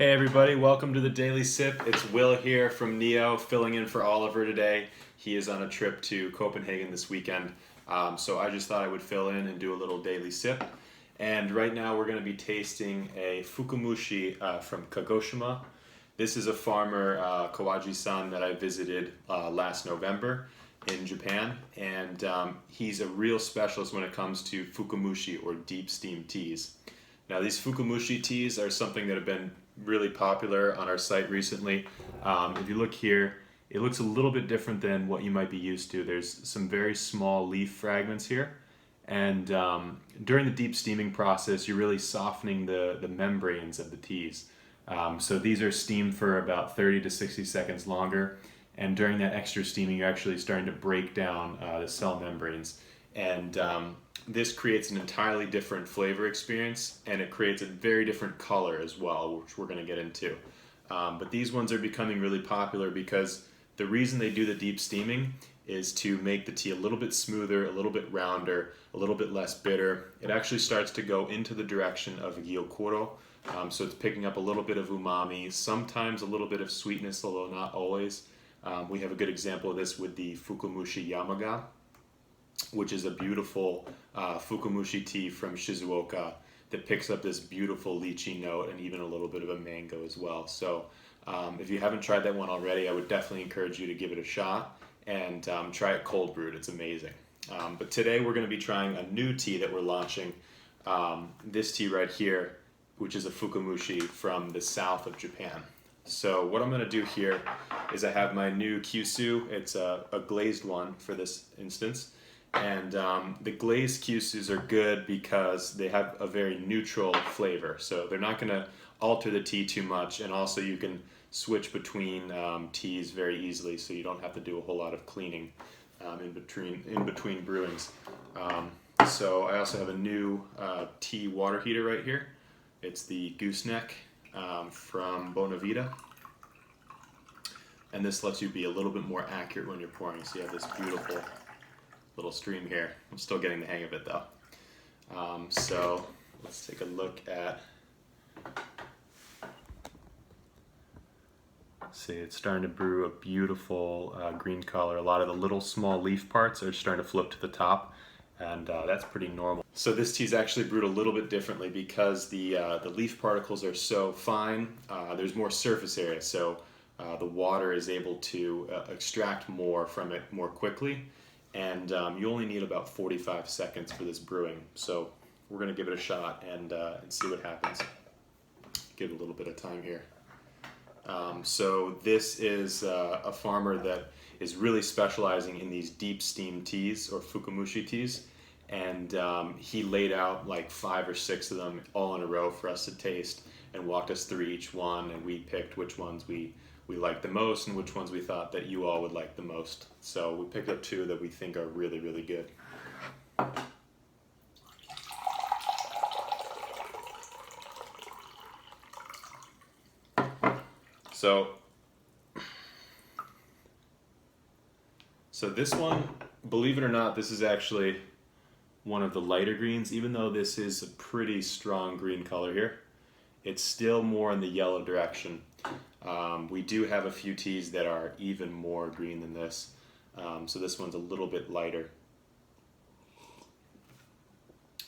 Hey everybody, welcome to the Daily Sip. It's Will here from Neo, filling in for Oliver today. He is on a trip to Copenhagen this weekend, so I just thought I would fill in and do a little daily sip. And right now we're going to be tasting a Fukamushi from Kagoshima. This is a farmer, Kawaji-san, that I visited last November in Japan, and he's a real specialist when it comes to Fukamushi or deep steam teas. Now these Fukamushi teas are something that have been really popular on our site recently. If you look here, it looks a little bit different than what you might be used to. There's some very small leaf fragments here, and during the deep steaming process, you're really softening the membranes of the teas. So these are steamed for about 30 to 60 seconds longer, and during that extra steaming, you're actually starting to break down the cell membranes. And this creates an entirely different flavor experience, and it creates a very different color as well, which we're going to get into. But these ones are becoming really popular because the reason they do the deep steaming is to make the tea a little bit smoother, a little bit rounder, a little bit less bitter. It actually starts to go into the direction of gyokuro, so it's picking up a little bit of umami, sometimes a little bit of sweetness, although not always. We have a good example of this with the Fukamushi Yamaga, which is a beautiful Fukamushi tea from Shizuoka that picks up this beautiful lychee note and even a little bit of a mango as well. So if you haven't tried that one already, I would definitely encourage you to give it a shot and try it cold brewed. It's amazing. But today we're going to be trying a new tea that we're launching. This tea right here, which is a Fukamushi from the south of Japan. So what I'm going to do here is I have my new Kyushu. It's a glazed one for this instance. And the glazed Kyushus are good because they have a very neutral flavor. So they're not going to alter the tea too much. And also you can switch between teas very easily, so you don't have to do a whole lot of cleaning in between brewings. So I also have a new tea water heater right here. It's the gooseneck from Bonavita. And this lets you be a little bit more accurate when you're pouring. So you have this beautiful little stream here. I'm still getting the hang of it though. So let's take a look at, see, it's starting to brew a beautiful green color. A lot of the little small leaf parts are starting to float to the top, and that's pretty normal. So this tea is actually brewed a little bit differently because the leaf particles are so fine. There's more surface area, so the water is able to extract more from it more quickly. And you only need about 45 seconds for this brewing. So we're going to give it a shot and see what happens. Give it a little bit of time here. So this is a farmer that is really specializing in these deep steam teas or Fukamushi teas. And he laid out like 5 or 6 of them all in a row for us to taste and walked us through each one. And we picked which ones we liked the most and which ones we thought that you all would like the most. So we picked up 2 that we think are really, really good. So this one, believe it or not, this is actually one of the lighter greens. Even though this is a pretty strong green color here, it's still more in the yellow direction. We do have a few teas that are even more green than this. So this one's a little bit lighter.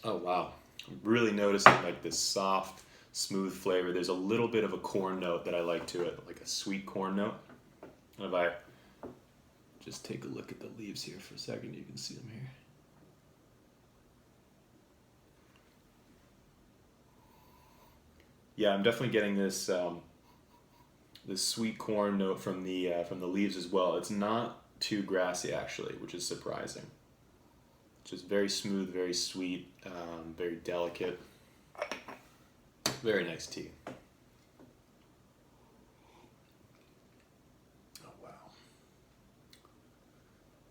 Oh wow, I'm really noticing like this soft, smooth flavor. There's a little bit of a corn note that I like to it, like a sweet corn note. If I just take a look at the leaves here for a second, you can see them here. Yeah, I'm definitely getting this this sweet corn note from the leaves as well. It's not too grassy actually, which is surprising. Just very smooth, very sweet, very delicate. Very nice tea. Oh wow!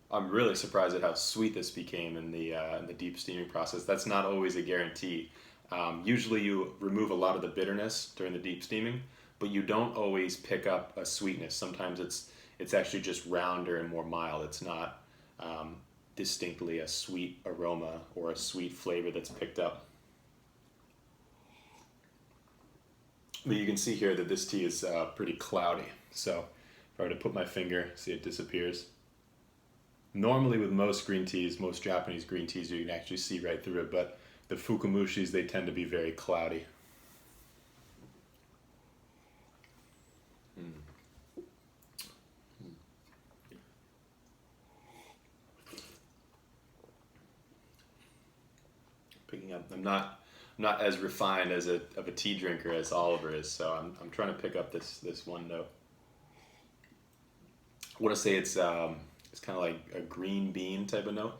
I'm really surprised at how sweet this became in the deep steaming process. That's not always a guarantee. Usually you remove a lot of the bitterness during the deep steaming, but you don't always pick up a sweetness. Sometimes it's actually just rounder and more mild. It's not distinctly a sweet aroma or a sweet flavor that's picked up. But you can see here that this tea is pretty cloudy. So if I were to put my finger, see it disappears. Normally with most green teas, most Japanese green teas, you can actually see right through it, but the Fukamushis, they tend to be very cloudy. Picking up, I'm not as refined as of a tea drinker as Oliver is, so I'm trying to pick up this one note. I want to say it's kind of like a green bean type of note.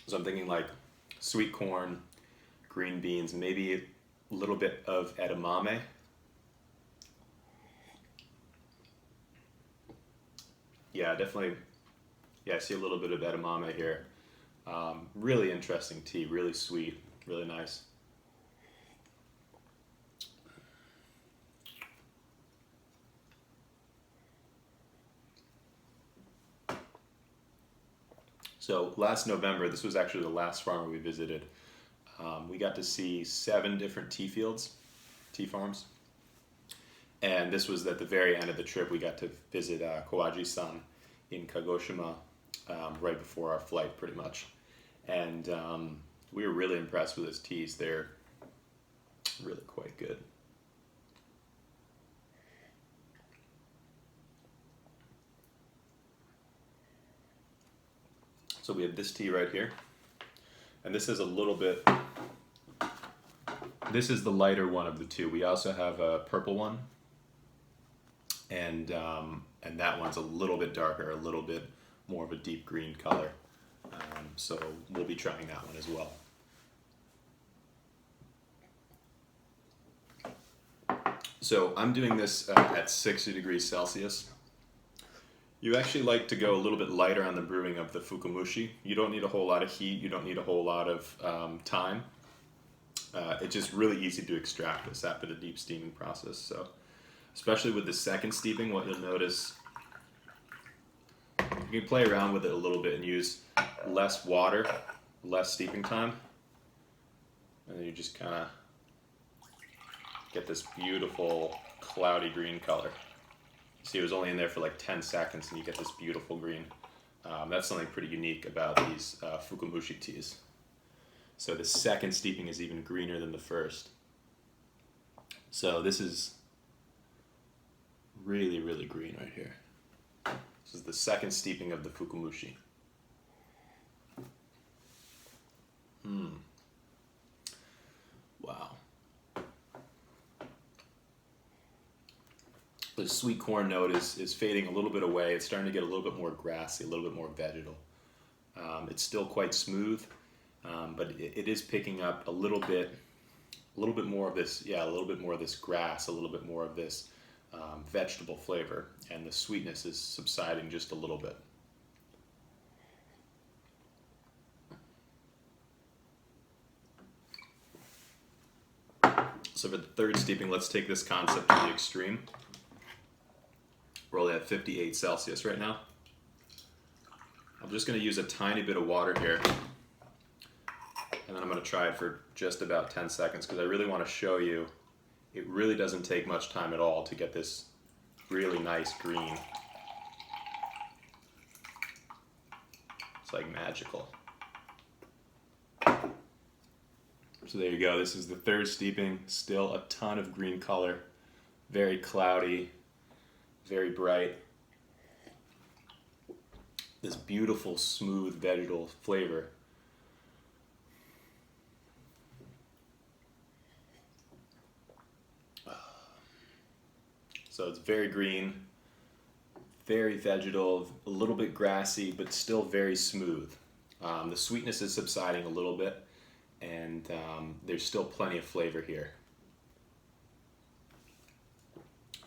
So I'm thinking like sweet corn, green beans, maybe a little bit of edamame. Yeah, definitely. Yeah, I see a little bit of edamame here. Really interesting tea, really sweet, really nice. So last November, this was actually the last farmer we visited. We got to see 7 different tea fields, tea farms. And this was at the very end of the trip. We got to visit Kawaji-san in Kagoshima right before our flight, pretty much. And we were really impressed with his teas. They're really quite good. So we have this tea right here. And this is a little bit, this is the lighter one of the two. We also have a purple one. And that one's a little bit darker, a little bit more of a deep green color. So we'll be trying that one as well. So I'm doing this at 60 degrees Celsius. You actually like to go a little bit lighter on the brewing of the Fukamushi. You don't need a whole lot of heat. You don't need a whole lot of time. It's just really easy to extract this after the deep steaming process. So, especially with the second steeping, what you'll notice, you can play around with it a little bit and use less water, less steeping time, and then you just kind of get this beautiful cloudy green color. See, it was only in there for like 10 seconds and you get this beautiful green. That's something pretty unique about these Fukamushi teas. So the second steeping is even greener than the first. So this is really, really green right here. This is the second steeping of the Fukamushi. Wow. The sweet corn note is fading a little bit away. It's starting to get a little bit more grassy, a little bit more vegetal. It's still quite smooth, but it is picking up a little bit more of this, a little bit more of this grass, a little bit more of this vegetable flavor, and the sweetness is subsiding just a little bit. So for the third steeping, let's take this concept to the extreme. We're only at 58 Celsius right now. I'm just going to use a tiny bit of water here, and then I'm going to try it for just about 10 seconds because I really want to show you it really doesn't take much time at all to get this really nice green. It's like magical. So there you go, this is the third steeping, still a ton of green color, very cloudy, very bright. This beautiful, smooth, vegetal flavor. So it's very green, very vegetal, a little bit grassy, but still very smooth. The sweetness is subsiding a little bit, and there's still plenty of flavor here.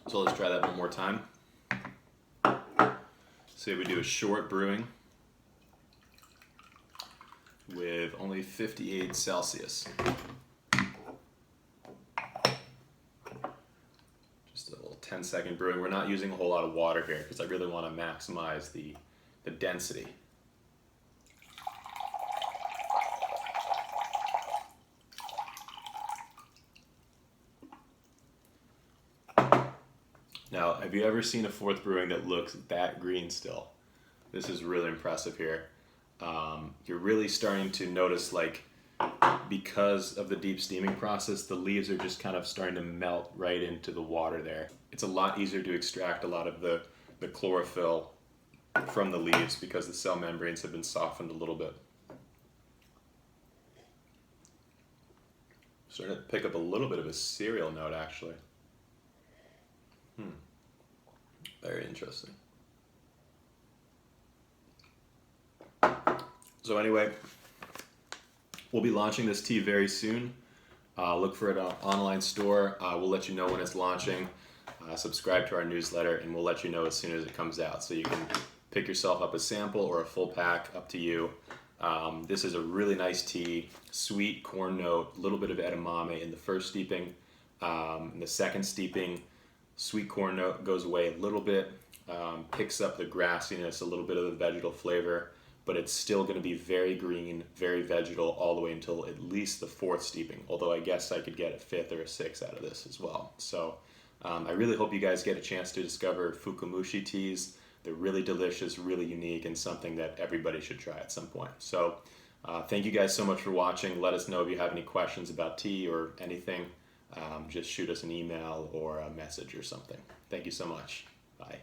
So let's try that one more time. Say we do a short brewing with only 58 Celsius. Just a little 10-second brewing. We're not using a whole lot of water here because I really want to maximize the density. Now, have you ever seen a fourth brewing that looks that green still? This is really impressive here. You're really starting to notice, like, because of the deep steaming process, the leaves are just kind of starting to melt right into the water there. It's a lot easier to extract a lot of the chlorophyll from the leaves because the cell membranes have been softened a little bit. Starting to pick up a little bit of a cereal note, actually. Very interesting. So anyway, we'll be launching this tea very soon. Look for it on our online store. We'll let you know when it's launching. Subscribe to our newsletter, and we'll let you know as soon as it comes out. So you can pick yourself up a sample or a full pack, up to you. This is a really nice tea, sweet corn note, a little bit of edamame in the first steeping. In the second steeping, sweet corn note goes away a little bit, picks up the grassiness, a little bit of the vegetal flavor, but it's still going to be very green, very vegetal all the way until at least the fourth steeping, although I guess I could get a fifth or a sixth out of this as well. So I really hope you guys get a chance to discover Fukamushi teas. They're really delicious, really unique, and something that everybody should try at some point. So thank you guys so much for watching. Let us know if you have any questions about tea or anything. Just shoot us an email or a message or something. Thank you so much. Bye.